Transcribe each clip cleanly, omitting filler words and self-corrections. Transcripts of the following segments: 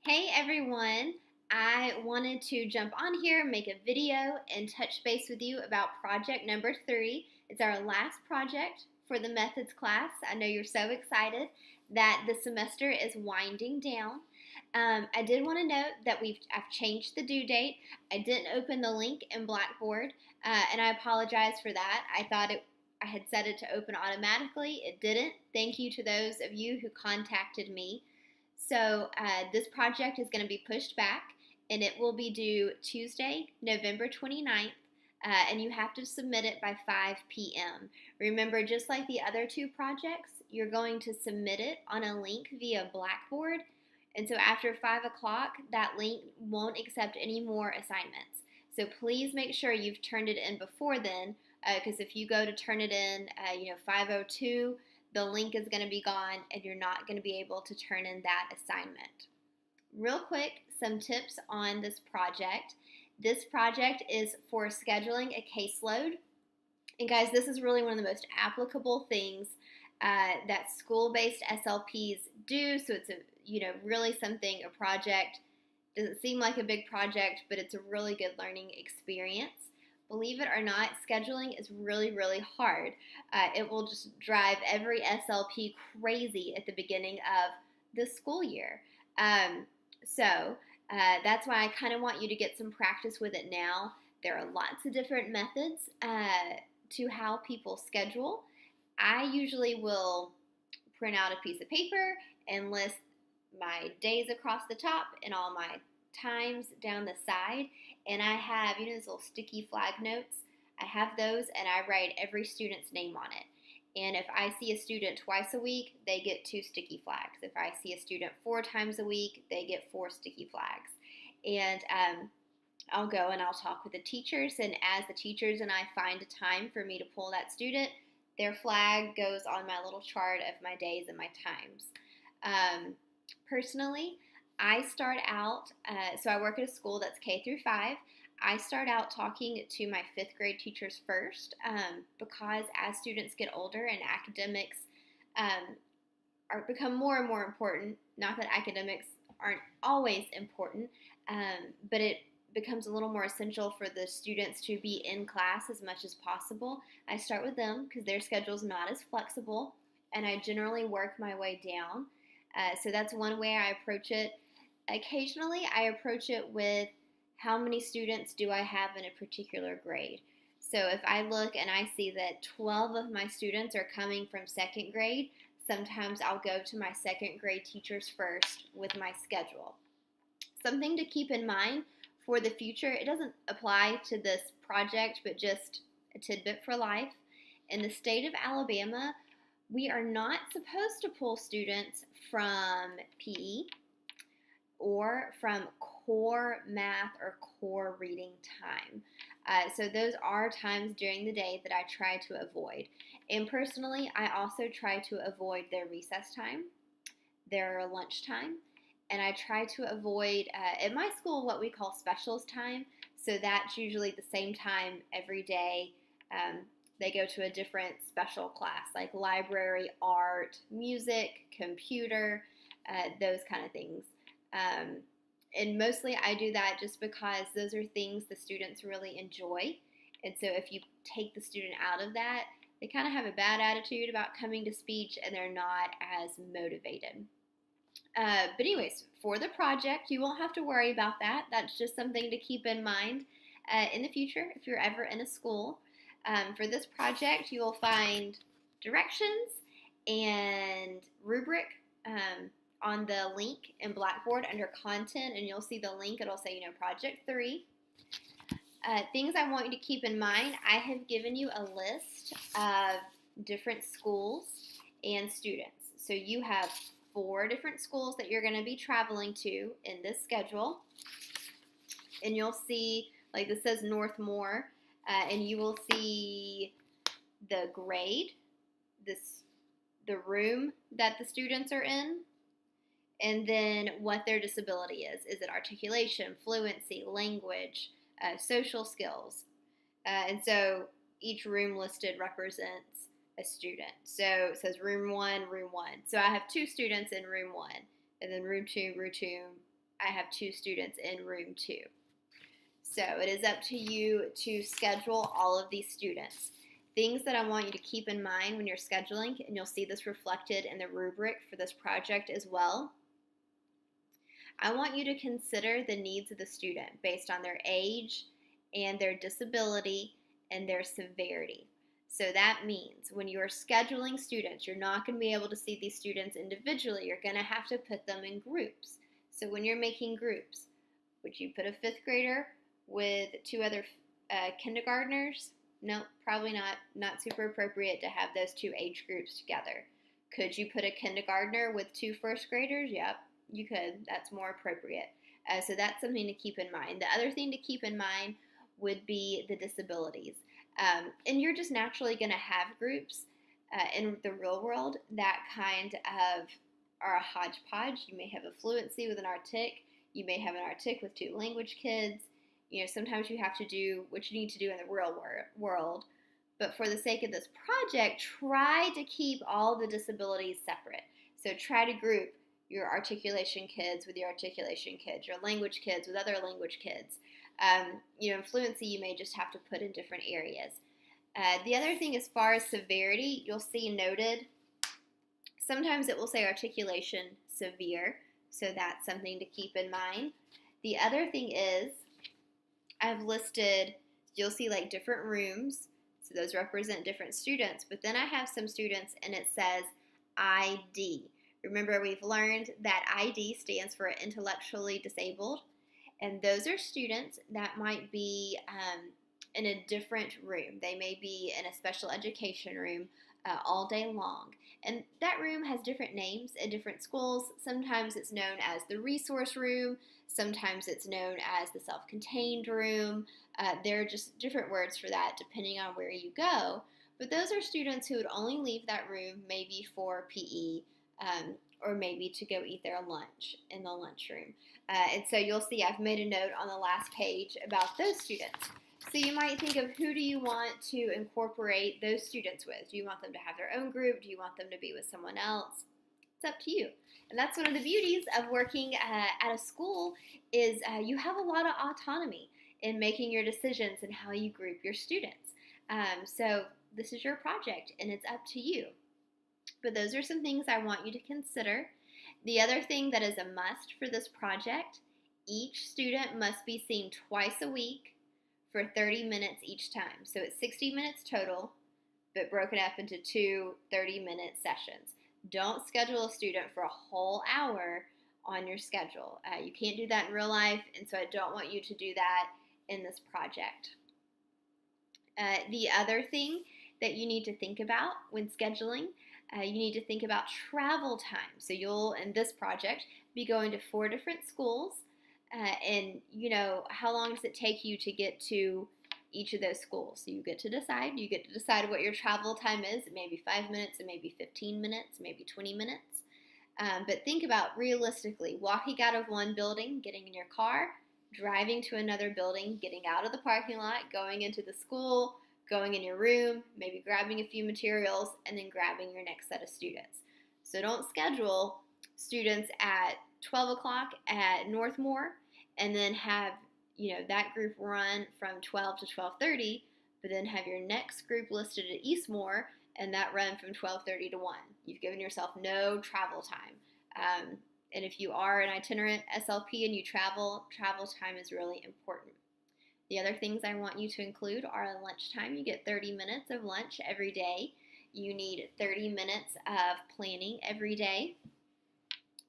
Hey everyone, I wanted to jump on here, make a video, and touch base with you about project number 3. It's our last project for the methods class. I know you're so excited that the semester is winding down. I did want to note that I've changed the due date. I didn't open the link in Blackboard, and I apologize for that. I had set it to open automatically. It didn't. Thank you to those of you who contacted me. So this project is going to be pushed back, and it will be due Tuesday, November 29th, and you have to submit it by 5 p.m. Remember, just like the other two projects, you're going to submit it on a link via Blackboard, and so after 5 o'clock, that link won't accept any more assignments. So please make sure you've turned it in before then, because if you go to turn it in, 5:02, the link is going to be gone and you're not going to be able to turn in that assignment. Real quick, some tips on this project. This project is for scheduling a caseload. And guys, this is really one of the most applicable things that school-based SLPs do. So it's really something, a project. Doesn't seem like a big project, but it's a really good learning experience. Believe it or not, scheduling is really, really hard. It will just drive every SLP crazy at the beginning of the school year. So that's why I kind of want you to get some practice with it now. There are lots of different methods to how people schedule. I usually will print out a piece of paper and list my days across the top and all my times down the side, and I have, those little sticky flag notes. I have those, and I write every student's name on it. And if I see a student twice a week, they get 2 sticky flags. If I see a student 4 times a week, they get 4 sticky flags. And I'll go and I'll talk with the teachers, and as the teachers and I find a time for me to pull that student, their flag goes on my little chart of my days and my times. Personally, I start out, so I work at a school that's K through 5. I start out talking to my 5th grade teachers first because as students get older and academics become more and more important, not that academics aren't always important, but it becomes a little more essential for the students to be in class as much as possible. I start with them because their schedule's not as flexible, and I generally work my way down. So that's one way I approach it. Occasionally, I approach it with how many students do I have in a particular grade. So if I look and I see that 12 of my students are coming from 2nd grade, sometimes I'll go to my 2nd grade teachers first with my schedule. Something to keep in mind for the future, it doesn't apply to this project, but just a tidbit for life. In the state of Alabama, we are not supposed to pull students from PE or from core math or core reading time. So those are times during the day that I try to avoid. And personally, I also try to avoid their recess time, their lunch time, and I try to avoid, at my school, what we call specials time. So that's usually the same time every day. They go to a different special class, like library, art, music, computer, those kind of things. And mostly I do that just because those are things the students really enjoy. And so if you take the student out of that, they kind of have a bad attitude about coming to speech and they're not as motivated. But anyways, for the project, you won't have to worry about that. That's just something to keep in mind in the future if you're ever in a school. For this project, you will find directions and rubric on the link in Blackboard under content, and you'll see the link. It'll say, project 3. Things I want you to keep in mind, I have given you a list of different schools and students. So you have 4 different schools that you're going to be traveling to in this schedule. And you'll see, like this says Northmore, and you will see the grade, the room that the students are in, and then what their disability is. Is it articulation, fluency, language, social skills? And so each room listed represents a student. So it says room 1, room 1. So I have 2 students in room 1. and then room 2, I have 2 students in room 2. So it is up to you to schedule all of these students. Things that I want you to keep in mind when you're scheduling, and you'll see this reflected in the rubric for this project as well. I want you to consider the needs of the student based on their age and their disability and their severity. So that means when you're scheduling students, you're not going to be able to see these students individually. You're going to have to put them in groups. So when you're making groups, would you put a 5th grader with 2 other kindergartners? No, probably not. Not super appropriate to have those 2 age groups together. Could you put a kindergartner with 2 first graders? Yep, you could. That's more appropriate. So that's something to keep in mind. The other thing to keep in mind would be the disabilities. And you're just naturally going to have groups in the real world that kind of are a hodgepodge. You may have a fluency with an Artic. You may have an Artic with 2 language kids. Sometimes you have to do what you need to do in the real world. But for the sake of this project, try to keep all the disabilities separate. So try to group your articulation kids with your articulation kids, your language kids with other language kids. In fluency, you may just have to put in different areas. The other thing, as far as severity, you'll see noted, sometimes it will say articulation severe, so that's something to keep in mind. The other thing is, I've listed, you'll see like different rooms, so those represent different students, but then I have some students and it says ID. Remember, we've learned that ID stands for intellectually disabled, and those are students that might be in a different room. They may be in a special education room all day long. And that room has different names in different schools. Sometimes it's known as the resource room. Sometimes it's known as the self-contained room. There are just different words for that depending on where you go. But those are students who would only leave that room maybe for PE or maybe to go eat their lunch in the lunchroom. And so you'll see I've made a note on the last page about those students. So you might think of, who do you want to incorporate those students with? Do you want them to have their own group? Do you want them to be with someone else? It's up to you. And that's one of the beauties of working at a school is you have a lot of autonomy in making your decisions and how you group your students. So this is your project and it's up to you. But those are some things I want you to consider. The other thing that is a must for this project, each student must be seen twice a week for 30 minutes each time. So it's 60 minutes total, but broken up into 2 30-minute sessions. Don't schedule a student for a whole hour on your schedule. You can't do that in real life, and so I don't want you to do that in this project. The other thing that you need to think about when scheduling, you need to think about travel time. So you'll, in this project, be going to 4 different schools. And how long does it take you to get to each of those schools? So you get to decide what your travel time is. It may be 5 minutes, it may be 15 minutes, maybe 20 minutes. But think about realistically walking out of one building, getting in your car, driving to another building, getting out of the parking lot, going into the school, going in your room, maybe grabbing a few materials, and then grabbing your next set of students. So don't schedule students at 12 o'clock at Northmore and then have that group run from 12 to 12:30, but then have your next group listed at Eastmore and that run from 12:30 to 1. You've given yourself no travel time. And if you are an itinerant SLP and you travel time is really important. The other things I want you to include are lunchtime. You get 30 minutes of lunch every day. You need 30 minutes of planning every day.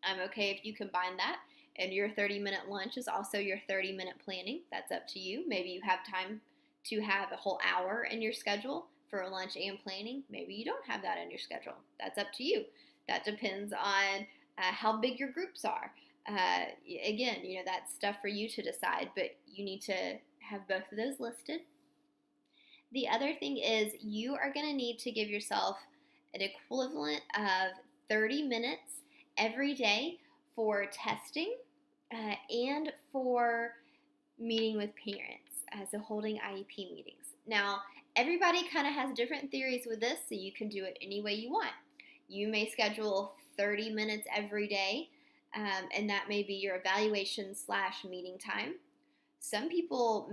I'm okay if you combine that, and your 30-minute lunch is also your 30-minute planning. That's up to you. Maybe you have time to have a whole hour in your schedule for lunch and planning. Maybe you don't have that in your schedule. That's up to you. That depends on how big your groups are. Again, that's stuff for you to decide, but you need to have both of those listed. The other thing is you are going to need to give yourself an equivalent of 30 minutes every day for testing and for meeting with parents, so holding IEP meetings. Now, everybody kind of has different theories with this, so you can do it any way you want. You may schedule 30 minutes every day and that may be your evaluation slash meeting time. Some people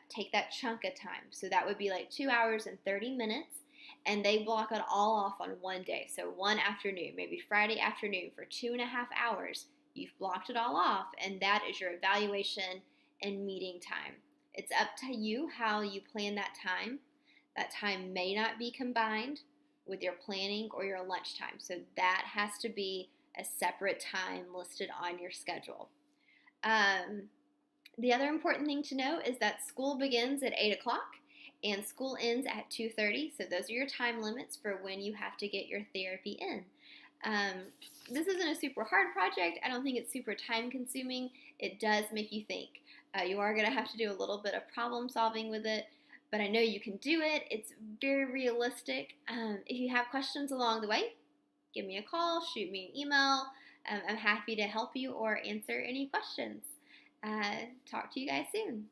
take that chunk of time, so that would be like 2 hours and 30 minutes, and they block it all off on one day. So one afternoon, maybe Friday afternoon, for 2.5 hours, you've blocked it all off, and that is your evaluation and meeting time. It's up to you how you plan that time. That time may not be combined with your planning or your lunchtime, so that has to be a separate time listed on your schedule. The other important thing to know is that school begins at 8 o'clock and school ends at 2:30. So those are your time limits for when you have to get your therapy in. This isn't a super hard project. I don't think it's super time consuming. It does make you think. You are going to have to do a little bit of problem solving with it, but I know you can do it. It's very realistic. If you have questions along the way, give me a call, shoot me an email. I'm happy to help you or answer any questions. Talk to you guys soon.